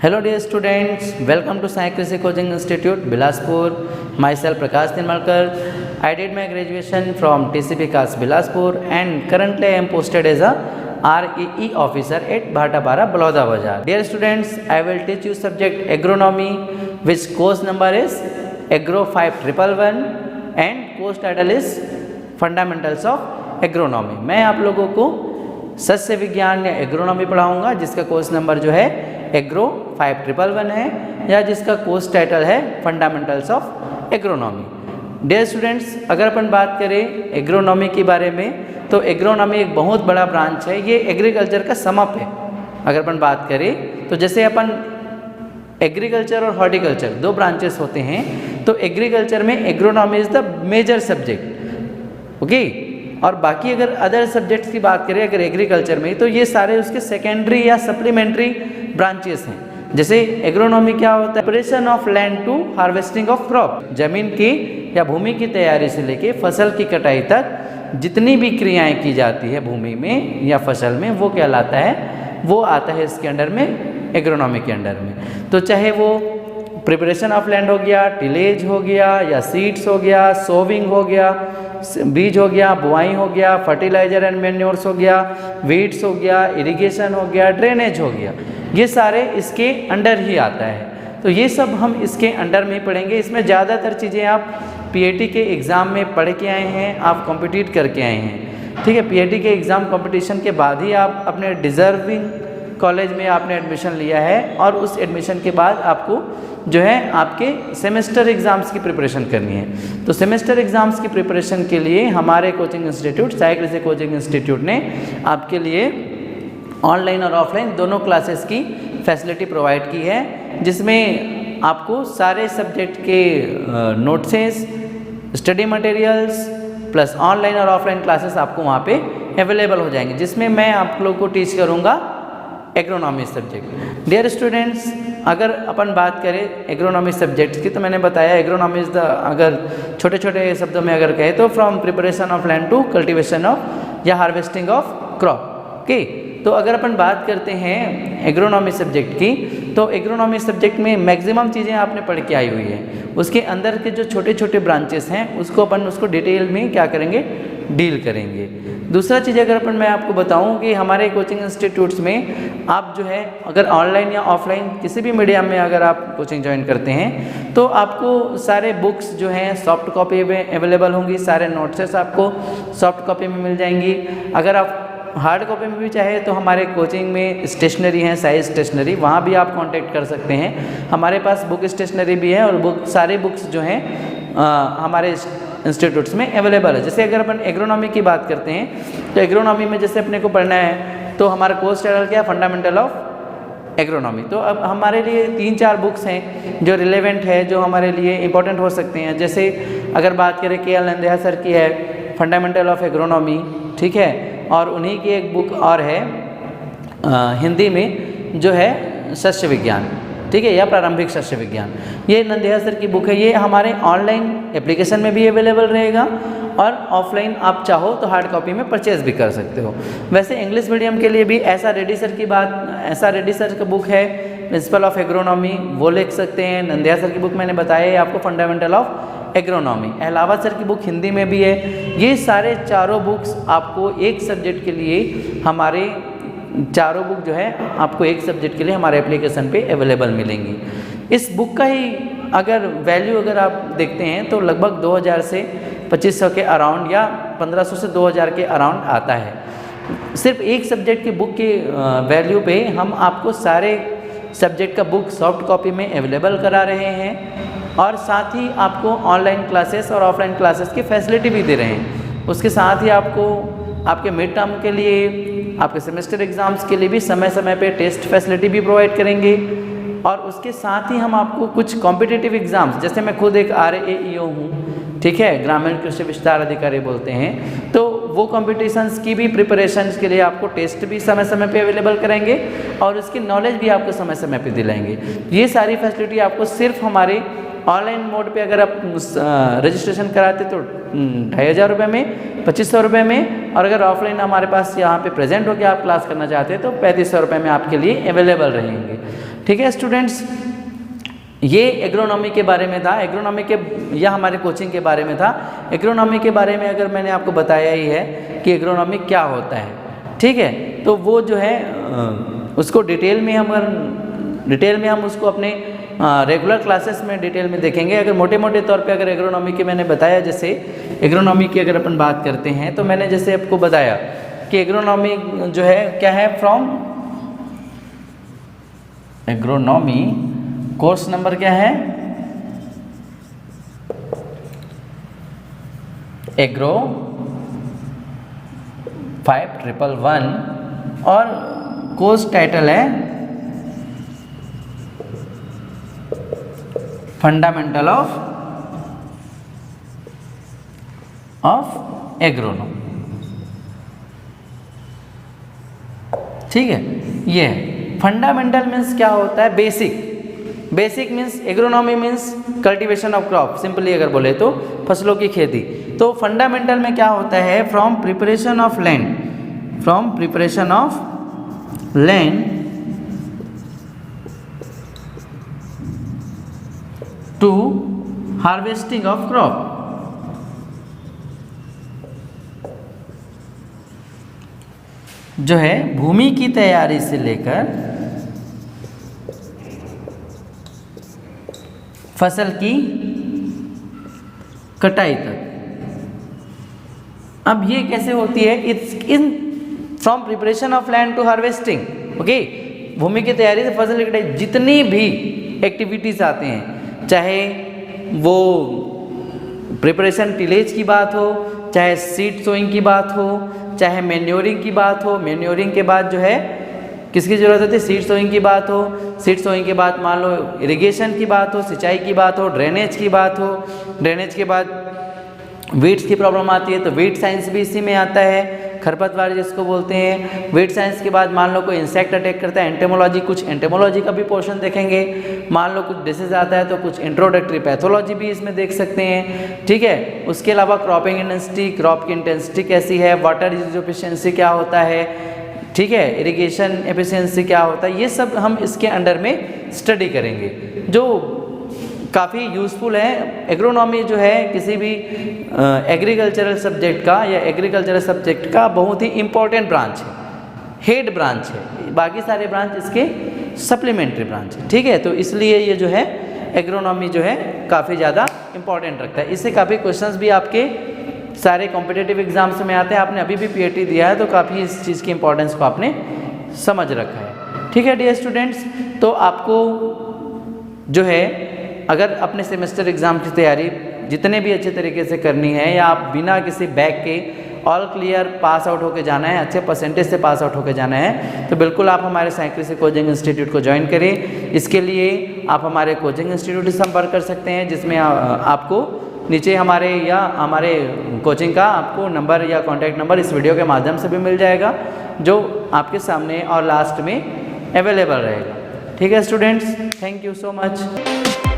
Hello dear students, welcome to Sai Krishi Coaching Institute, Bilaspur. Myself Prakash Nirmalkar. I did my graduation from TCP CAS Bilaspur and currently I am posted as a REE officer at Bhatapara, Balodha Bazar. Dear students, I will teach you subject agronomy, which course number is Agro 5111 and course title is Fundamentals of Agronomy. मैं आप लोगों को सस्य विज्ञान या agronomy पढ़ाऊंगा जिसका course number जो है एग्रो 5111 है या जिसका कोर्स टाइटल है fundamentals of agronomy. Dear students, अगर अपन बात करें एग्रोनॉमी के बारे में तो एग्रोनॉमी एक बहुत बड़ा ब्रांच है, ये एग्रीकल्चर का समअप है। अगर अपन बात करें तो जैसे अपन एग्रीकल्चर और हॉर्टिकल्चर दो ब्रांचेस होते हैं, तो एग्रीकल्चर में agronomy is the major subject, okay. और बाकी अगर अदर सब्जेक्ट्स की बात करें अगर एग्रीकल्चर में, तो ये सारे उसके सेकेंडरी या सप्लीमेंट्री ब्रांचेस हैं। जैसे एग्रोनॉमी क्या होता है? Preparation of land to harvesting of crop, जमीन की या भूमि की तैयारी से लेके फसल की कटाई तक जितनी भी क्रियाएं की जाती है भूमि में या फसल में, वो कहलाता है, वो आता है इसके अंडर में, एग्रोनॉमी के अंडर में। तो चाहे वो प्रिपरेशन ऑफ लैंड हो गया, टिलेज हो गया या सीड्स हो गया, सोविंग हो गया, बीज हो गया, बुआई हो गया, फर्टिलाइजर एंड मैन्योर्स हो गया, वीड्स हो गया, इरिगेशन हो गया, ड्रेनेज हो गया, ये सारे इसके अंडर ही आता है। तो ये सब हम इसके अंडर में ही पढ़ेंगे। इसमें ज़्यादातर चीज़ें आप पीएटी के एग्ज़ाम में पढ़ के आए हैं, आप कॉम्पिटिट करके आए हैं, ठीक है। पीएटी के एग्ज़ाम कॉम्पिटिशन के बाद ही आप अपने डिज़र्विंग कॉलेज में आपने एडमिशन लिया है और उस एडमिशन के बाद आपको जो है आपके सेमेस्टर एग्ज़ाम्स की प्रिपरेशन करनी है। तो सेमेस्टर एग्ज़ाम्स की प्रिपरेशन के लिए हमारे कोचिंग इंस्टीट्यूट साई कृषि कोचिंग इंस्टीट्यूट ने आपके लिए ऑनलाइन और ऑफलाइन दोनों क्लासेस की फैसिलिटी प्रोवाइड की है, जिसमें आपको सारे सब्जेक्ट के नोट्सेस, स्टडी मटेरियल्स प्लस ऑनलाइन और ऑफलाइन क्लासेस आपको वहाँ पे अवेलेबल हो जाएंगे, जिसमें मैं आप लोग को टीच करूँगा एग्रोनॉमी सब्जेक्ट। डियर स्टूडेंट्स, अगर अपन बात करें एग्रोनॉमी सब्जेक्ट्स की, तो मैंने बताया एग्रोनॉमी इज़ द, अगर छोटे छोटे शब्दों में अगर कहे तो from preparation of land to cultivation of या हार्वेस्टिंग ऑफ क्रॉप, ओके। तो अगर अपन बात करते हैं एग्रोनॉमी सब्जेक्ट की, तो एग्रोनॉमी सब्जेक्ट में मैक्सिमम चीज़ें आपने पढ़ के आई हुई है। उसके अंदर के जो छोटे छोटे ब्रांचेस हैं उसको अपन उसको डिटेल में क्या करेंगे, डील करेंगे। दूसरा चीज़ अगर अपन मैं आपको बताऊं कि हमारे कोचिंग इंस्टीट्यूट्स में आप जो है अगर ऑनलाइन या ऑफलाइन किसी भी मीडियम में अगर आप कोचिंग ज्वाइन करते हैं तो आपको सारे बुक्स जो हैं सॉफ्ट कॉपी में अवेलेबल होंगी, सारे नोट्सेस आपको सॉफ्ट कॉपी में मिल जाएंगी। अगर आप हार्ड कॉपी में भी चाहे तो हमारे कोचिंग में स्टेशनरी हैं, साइज स्टेशनरी, वहाँ भी आप कांटेक्ट कर सकते हैं। हमारे पास बुक स्टेशनरी भी है और सारे बुक्स जो हैं हमारे इंस्टीट्यूट्स में अवेलेबल है। जैसे अगर अपन एग्रोनॉमी की बात करते हैं तो एग्रोनॉमी में जैसे अपने को पढ़ना है तो हमारा कोर्स टाइटल क्या है, फंडामेंटल ऑफ एग्रोनॉमी। तो अब हमारे लिए 3-4 बुक्स हैं जो रिलेवेंट है, जो हमारे लिए इंपॉर्टेंट हो सकते हैं। जैसे अगर बात करें KL नंदिया सर की है फंडामेंटल ऑफ एग्रोनॉमी, ठीक है, और उन्हीं की एक बुक और है हिंदी में जो है सस्य विज्ञान, ठीक है, या प्रारंभिक सस्य विज्ञान। ये नंदिया सर की बुक है। ये हमारे ऑनलाइन एप्लीकेशन में भी अवेलेबल रहेगा और ऑफलाइन आप चाहो तो हार्ड कॉपी में परचेज भी कर सकते हो। वैसे इंग्लिश मीडियम के लिए भी ऐसा रेड्डी सर का बुक है प्रिंसिपल ऑफ एग्रोनॉमी, वो लिख सकते हैं। नंदिया सर की बुक मैंने बताया है आपको fundamental of agronomy. Ahlawat sir की बुक हिंदी में भी है। ये सारे चारों बुक्स आपको एक सब्जेक्ट के लिए हमारे चारों बुक जो है आपको एक सब्जेक्ट के लिए हमारे एप्लीकेशन पे अवेलेबल मिलेंगी। इस बुक का ही अगर वैल्यू अगर आप देखते हैं तो लगभग 2000 से 2500 के अराउंड या 1500 से 2000 के अराउंड आता है। सिर्फ एक सब्जेक्ट की बुक की वैल्यू पे हम आपको सारे सब्जेक्ट का बुक सॉफ्ट कॉपी में अवेलेबल करा रहे हैं और साथ ही आपको ऑनलाइन क्लासेस और ऑफलाइन क्लासेस की फैसिलिटी भी दे रहे हैं। उसके साथ ही आपको आपके मिड टर्म के लिए, आपके सेमेस्टर एग्ज़ाम्स के लिए भी समय समय पे टेस्ट फैसिलिटी भी प्रोवाइड करेंगे। और उसके साथ ही हम आपको कुछ कॉम्पिटिटिव एग्ज़ाम्स, जैसे मैं खुद एक RAEO हूँ, ठीक है, ग्रामीण कृषि विस्तार अधिकारी बोलते हैं, तो वो कॉम्पिटिशन्स की भी प्रिपरेशंस के लिए आपको टेस्ट भी समय समय पे अवेलेबल करेंगे और उसकी नॉलेज भी आपको समय समय पे दिलाएंगे। ये सारी फैसिलिटी आपको सिर्फ हमारे ऑनलाइन मोड पे अगर आप रजिस्ट्रेशन कराते तो 2500 रुपये में, 2500 रुपये में, और अगर ऑफलाइन हमारे पास यहाँ पे प्रेजेंट होकर आप क्लास करना चाहते हैं तो 3500 रुपये में आपके लिए अवेलेबल रहेंगे। ठीक है स्टूडेंट्स, ये एग्रोनॉमी के बारे में था। एग्रोनॉमी के यह हमारे कोचिंग के बारे में था। एग्रोनॉमी के बारे में अगर मैंने आपको बताया ही है कि एग्रोनॉमी क्या होता है, ठीक है, तो वो जो है उसको डिटेल में हम उसको अपने रेगुलर क्लासेस में डिटेल में देखेंगे। अगर मोटे मोटे तौर पे अगर एग्रोनॉमी की मैंने बताया, जैसे एग्रोनॉमी की अगर अपन बात करते हैं तो मैंने जैसे आपको बताया कि एग्रोनॉमी जो है क्या है, फ्रॉम एग्रोनॉमी कोर्स नंबर क्या है, एग्रो 5111, और कोर्स टाइटल है फंडामेंटल ऑफ एग्रोनॉमी। ठीक है, ये फंडामेंटल मीन्स क्या होता है, basic means agronomy means cultivation of crop, simply अगर बोले तो फसलों की खेती। तो फंडामेंटल में क्या होता है, from preparation of land to harvesting of crop. जो है भूमि की तैयारी से लेकर फसल की कटाई तक। अब ये कैसे होती है, it's in from preparation of land to harvesting, okay, भूमि की तैयारी से फसल की कटाई, जितनी भी एक्टिविटीज आते हैं, चाहे वो प्रिपरेशन टिलेज की बात हो, चाहे सीड सोइंग की बात हो, चाहे मैन्योरिंग की बात हो, मैन्योरिंग के बाद जो है किसकी ज़रूरत होती है, सीड सोइंग की बात हो, सीड सोइंग के बाद मान लो इरिगेशन की बात हो, सिंचाई की बात हो, ड्रेनेज की बात हो, ड्रेनेज के बाद वीड्स की प्रॉब्लम आती है तो वीड साइंस भी इसी में आता है, खरपतवार जिसको बोलते हैं। वीड साइंस के बाद मान लो कोई इंसेक्ट अटैक करता है, एंटेमोलॉजी, कुछ एंटेमोलॉजी का भी पोर्शन देखेंगे। मान लो कुछ डिसीज आता है तो कुछ इंट्रोडक्टरी पैथोलॉजी भी इसमें देख सकते हैं। ठीक है, उसके अलावा क्रॉपिंग इंटेंसिटी, क्रॉप की इंटेंसिटी कैसी है, वाटर यूज एफिशिएंसी क्या होता है, ठीक है, इरिगेशन एफिशिएंसी क्या होता है, ये सब हम इसके अंडर में स्टडी करेंगे, जो काफ़ी यूज़फुल है। एग्रोनॉमी जो है किसी भी एग्रीकल्चरल सब्जेक्ट का या एग्रीकल्चरल सब्जेक्ट का बहुत ही इम्पोर्टेंट ब्रांच है, हेड ब्रांच है, बाकी सारे ब्रांच इसके सप्लीमेंट्री ब्रांच है। ठीक है, तो इसलिए ये जो है एग्रोनॉमी जो है काफ़ी ज़्यादा इम्पोर्टेंट रखता है। इससे काफ़ी क्वेश्चंस भी आपके सारे कॉम्पिटिटिव एग्जाम्स में आते हैं। आपने अभी भी पीएटी दिया है तो काफ़ी इस चीज़ की इम्पोर्टेंस को आपने समझ रखा है। ठीक है डियर स्टूडेंट्स, तो आपको जो है अगर अपने सेमेस्टर एग्ज़ाम की तैयारी जितने भी अच्छे तरीके से करनी है, या आप बिना किसी बैक के ऑल क्लियर पास आउट होकर जाना है, अच्छे परसेंटेज से पास आउट होकर जाना है, तो बिल्कुल आप हमारे साई कृषि कोचिंग इंस्टीट्यूट को ज्वाइन करें। इसके लिए आप हमारे कोचिंग इंस्टीट्यूट से संपर्क कर सकते हैं, जिसमें आपको नीचे हमारे कोचिंग का आपको नंबर या कॉन्टैक्ट नंबर इस वीडियो के माध्यम से भी मिल जाएगा, जो आपके सामने और लास्ट में अवेलेबल रहेगा। ठीक है students, thank you so much.